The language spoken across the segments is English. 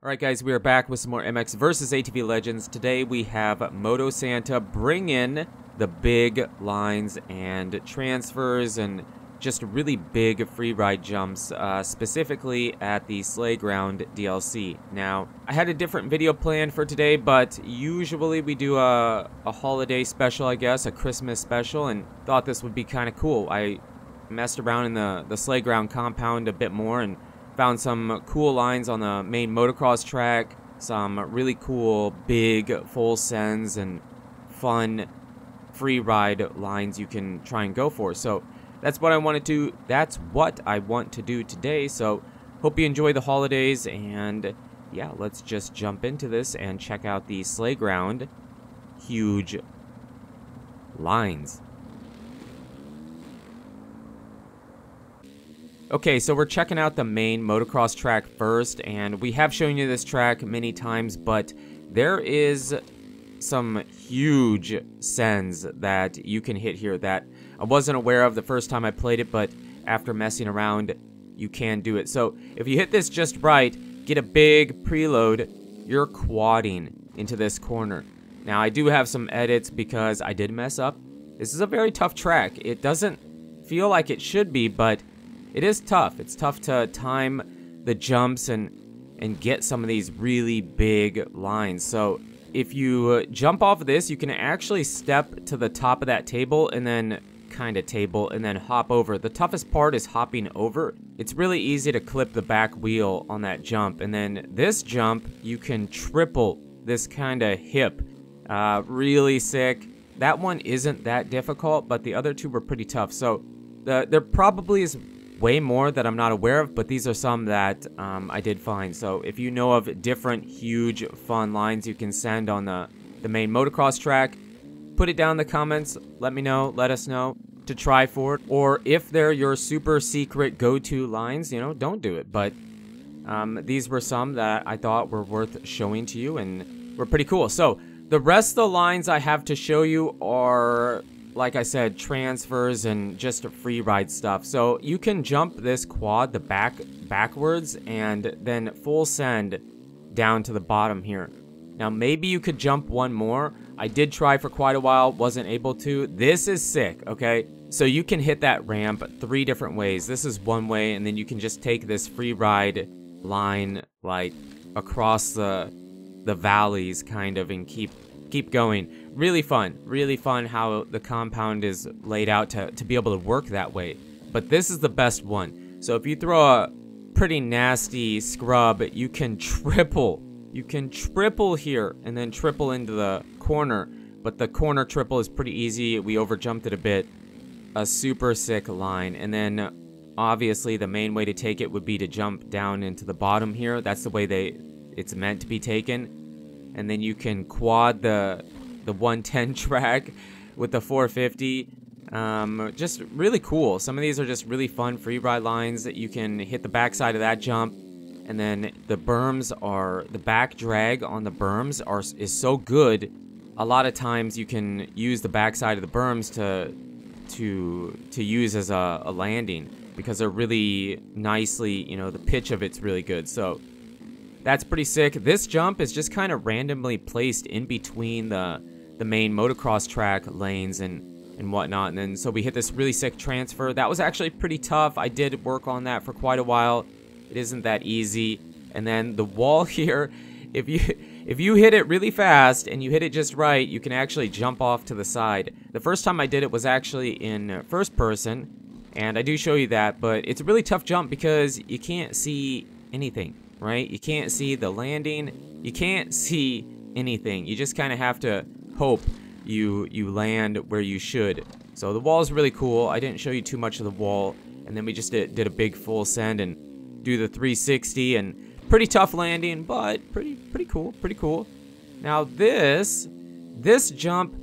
Alright guys, we are back with some more MX vs ATV Legends. Today we have Moto Santa bring in the big lines and transfers and just really big free ride jumps, specifically at the Slayground DLC. Now, I had a different video planned for today, but usually we do a holiday special, I guess, a Christmas special, and thought this would be kind of cool. I messed around in the Slayground compound a bit more and found some cool lines on the main motocross track, some really cool big full sends and fun free ride lines you can try and go for. So that's what I want to do today. So hope you enjoy the holidays, and yeah, let's just jump into this and check out the Slayground huge lines. Okay, so we're checking out the main motocross track first, and we have shown you this track many times, but there is some huge sends that you can hit here that I wasn't aware of the first time I played it, but after messing around, you can do it. So if you hit this just right, get a big preload, you're quadding into this corner. Now, I do have some edits because I did mess up. This is a very tough track. It doesn't feel like it should be, but it is tough. It's tough to time the jumps and get some of these really big lines. So if you jump off of this, you can actually step to the top of that table and then hop over. The toughest part is hopping over. It's really easy to clip the back wheel on that jump, and then this jump you can triple this kind of hip. Really sick. That one isn't that difficult, but the other two were pretty tough. So there probably is way more that I'm not aware of, but these are some that I did find. So if you know of different huge fun lines you can send on the main motocross track, put it down in the comments. Let me know, let us know to try for it. Or if they're your super secret go-to lines, you know, don't do it. But these were some that I thought were worth showing to you and were pretty cool. So the rest of the lines I have to show you are, like I said, transfers and just free ride stuff. So you can jump this quad backwards and then full send down to the bottom here. Now maybe you could jump one more. I did try for quite a while, wasn't able to. This is sick, okay? So you can hit that ramp 3 different ways. This is one way, and then you can just take this free ride line like across the valleys kind of and keep going. Really fun how the compound is laid out to be able to work that way. But this is the best one. So if you throw a pretty nasty scrub, you can triple here and then triple into the corner. But the corner triple is pretty easy. We overjumped it a bit. A super sick line. And then obviously the main way to take it would be to jump down into the bottom here. That's the way it's meant to be taken. And then you can quad the 110 track with the 450. Just really cool. Some of these are just really fun free ride lines that you can hit the backside of that jump. And then the back drag on the berms is so good. A lot of times you can use the backside of the berms to use as a landing because they're really nicely, you know, the pitch of it's really good. So that's pretty sick. This jump is just kind of randomly placed in between the main motocross track lanes and whatnot. And then so we hit this really sick transfer. That was actually pretty tough. I did work on that for quite a while. It isn't that easy. And then the wall here, if you hit it really fast and you hit it just right, you can actually jump off to the side. The first time I did it was actually in first person, and I do show you that, but it's a really tough jump because you can't see anything, right? You can't see the landing. You can't see anything. You just kind of have to hope you land where you should. So the wall is really cool. I didn't show you too much of the wall, and then we just did a big full send and do the 360, and pretty tough landing, but pretty cool. Now this jump,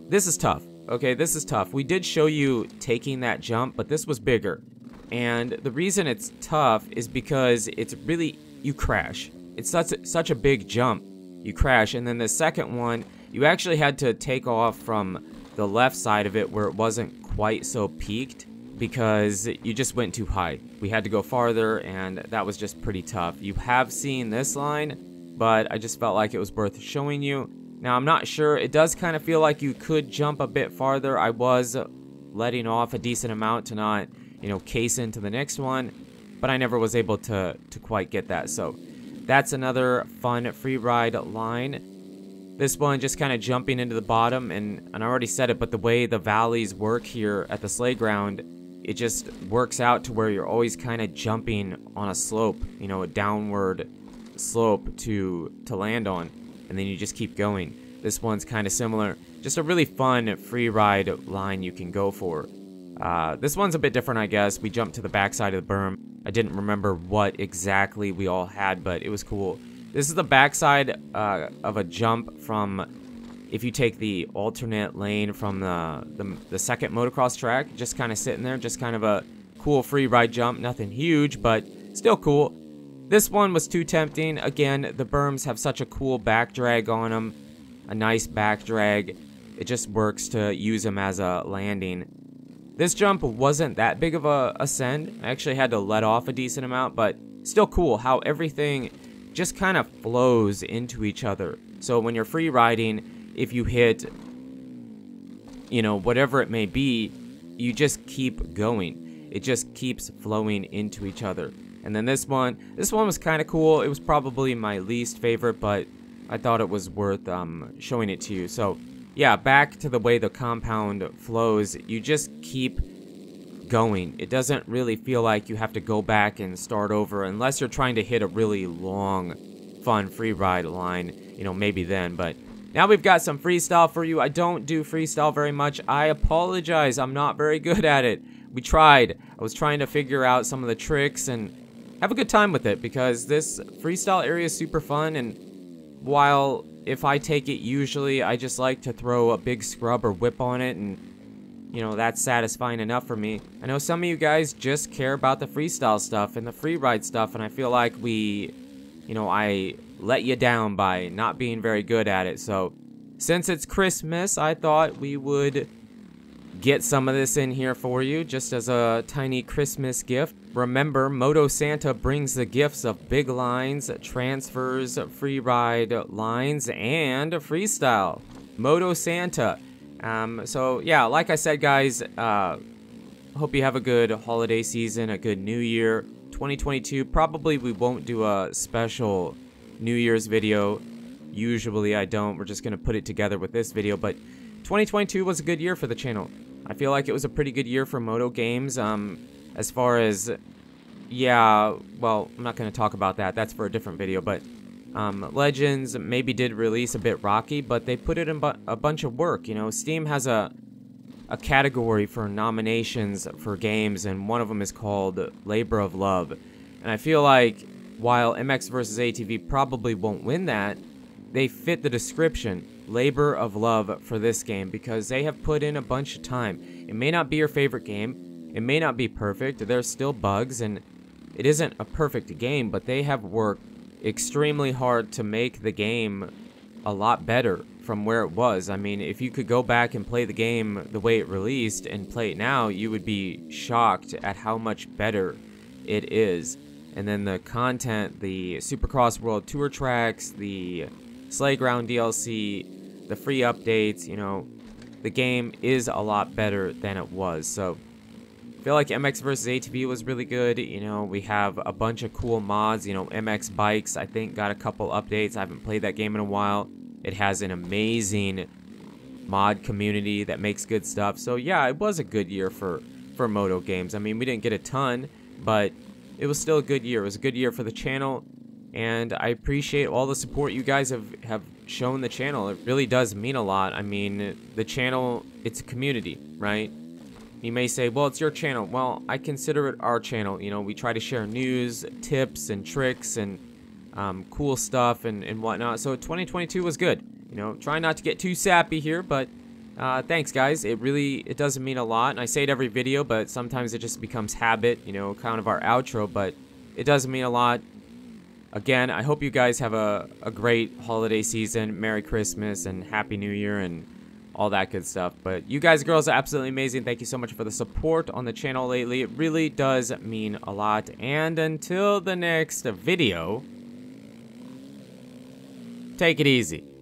this is tough. Okay, this is tough. We did show you taking that jump, but this was bigger. And the reason it's tough is because it's really, you crash. It's such a big jump. You crash, and then the second one, you actually had to take off from the left side of it where it wasn't quite so peaked because you just went too high. We had to go farther, and that was just pretty tough. You have seen this line. but I just felt like it was worth showing you. Now, I'm not sure. It does kind of feel like you could jump a bit farther. I was letting off a decent amount to not, you know, case into the next one, but I never was able to quite get that. So that's another fun free ride line. This one just kind of jumping into the bottom, and I already said it, but the way the valleys work here at the sleigh ground, it just works out to where you're always kind of jumping on a slope, you know, a downward slope to land on, and then you just keep going. This one's kind of similar. Just a really fun free ride line you can go for. This one's a bit different, I guess. We jumped to the backside of the berm. I didn't remember what exactly we all had, but it was cool. This is the backside of a jump from, if you take the alternate lane from the second motocross track, just kind of sitting there, just kind of a cool free ride jump. Nothing huge, but still cool. This one was too tempting. Again, the berms have such a cool back drag on them, a nice back drag. It just works to use them as a landing. This jump wasn't that big of a ascend. I actually had to let off a decent amount, but still cool how everything just kind of flows into each other. So when you're free riding, if you hit, you know, whatever it may be, you just keep going. It just keeps flowing into each other. And then this one was kind of cool. It was probably my least favorite, but I thought it was worth showing it to you. So yeah, back to the way the compound flows, you just keep going. It doesn't really feel like you have to go back and start over unless you're trying to hit a really long, fun free ride line, you know, maybe then. But now we've got some freestyle for you. I don't do freestyle very much. I apologize. I'm not very good at it. We tried. I was trying to figure out some of the tricks and have a good time with it, because this freestyle area is super fun. And while if I take it, usually I just like to throw a big scrub or whip on it, and you know, that's satisfying enough for me. I know some of you guys just care about the freestyle stuff and the free ride stuff, and I feel like I let you down by not being very good at it. So since it's Christmas, I thought we would get some of this in here for you, just as a tiny Christmas gift. Remember, Moto Santa brings the gifts of big lines, transfers, free ride lines, and freestyle. Moto Santa. So yeah, like I said, guys, hope you have a good holiday season, a good new year. 2022, probably we won't do a special New Year's video. Usually I don't. We're just going to put it together with this video, but 2022 was a good year for the channel. I feel like it was a pretty good year for Moto games. As far as, yeah, well, I'm not going to talk about that. That's for a different video, but Legends maybe did release a bit rocky, but they put it in a bunch of work. You know, Steam has a category for nominations for games, and one of them is called Labor of Love. And I feel like while MX vs. ATV probably won't win that, they fit the description, Labor of Love, for this game, because they have put in a bunch of time. It may not be your favorite game, it may not be perfect, there's still bugs, and it isn't a perfect game, but they have worked extremely hard to make the game a lot better from where it was. I mean, if you could go back and play the game the way it released and play it now, you would be shocked at how much better it is. And then the content, the Supercross World Tour tracks, the Slayground DLC, the free updates, you know, the game is a lot better than it was. So I feel like MX vs. ATV was really good. You know, we have a bunch of cool mods. You know, MX Bikes, I think, got a couple updates. I haven't played that game in a while. It has an amazing mod community that makes good stuff. So yeah, it was a good year for Moto games. I mean, we didn't get a ton, but it was still a good year. It was a good year for the channel, and I appreciate all the support you guys have shown the channel. It really does mean a lot. I mean, the channel, it's a community, right? You may say, well, it's your channel. Well, I consider it our channel. You know, we try to share news, tips, and tricks, and cool stuff and whatnot. So 2022 was good. You know, try not to get too sappy here, but thanks, guys. It doesn't mean a lot. And I say it every video, but sometimes it just becomes habit, you know, kind of our outro, but it doesn't mean a lot. Again, I hope you guys have a great holiday season. Merry Christmas and Happy New Year and all that good stuff. But you guys, girls, are absolutely amazing. Thank you so much for the support on the channel lately. It really does mean a lot. And until the next video, Take it easy.